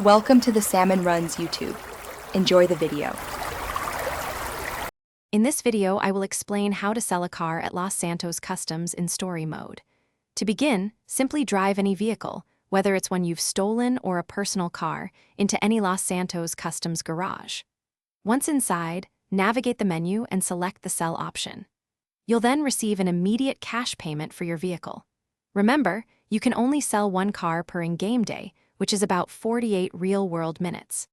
Welcome to the Salmon Runs YouTube. Enjoy the video. In this video, I will explain how to sell a car at Los Santos Customs in story mode. To begin, simply drive any vehicle, whether it's one you've stolen or a personal car, into any Los Santos Customs garage. Once inside, navigate the menu and select the sell option. You'll then receive an immediate cash payment for your vehicle. Remember, you can only sell one car per in-game day, which is about 48 real-world minutes.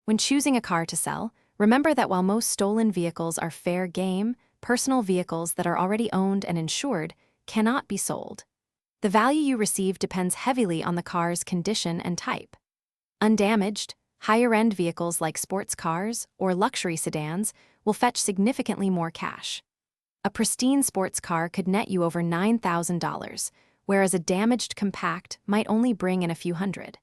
When choosing a car to sell, remember that while most stolen vehicles are fair game, personal vehicles that are already owned and insured cannot be sold. The value you receive depends heavily on the car's condition and type. Undamaged, higher-end vehicles like sports cars or luxury sedans will fetch significantly more cash. A pristine sports car could net you over $9,000, whereas a damaged compact might only bring in a few hundred.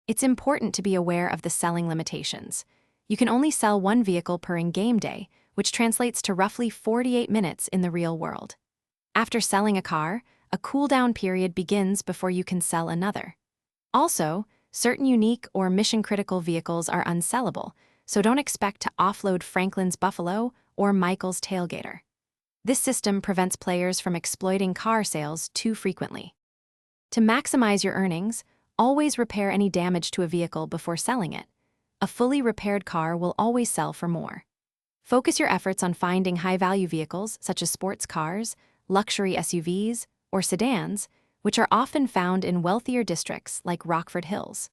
It's important to be aware of the selling limitations. You can only sell one vehicle per in-game day, which translates to roughly 48 minutes in the real world. After selling a car, a cool-down period begins before you can sell another. Also, certain unique or mission-critical vehicles are unsellable, so don't expect to offload Franklin's Buffalo or Michael's Tailgater. This system prevents players from exploiting car sales too frequently. To maximize your earnings, always repair any damage to a vehicle before selling it. A fully repaired car will always sell for more. Focus your efforts on finding high-value vehicles such as sports cars, luxury SUVs, or sedans, which are often found in wealthier districts like Rockford Hills.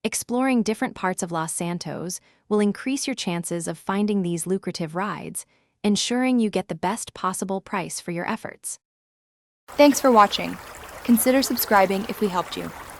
Exploring different parts of Los Santos will increase your chances of finding these lucrative rides, ensuring you get the best possible price for your efforts. Thanks for watching. Consider subscribing if we helped you.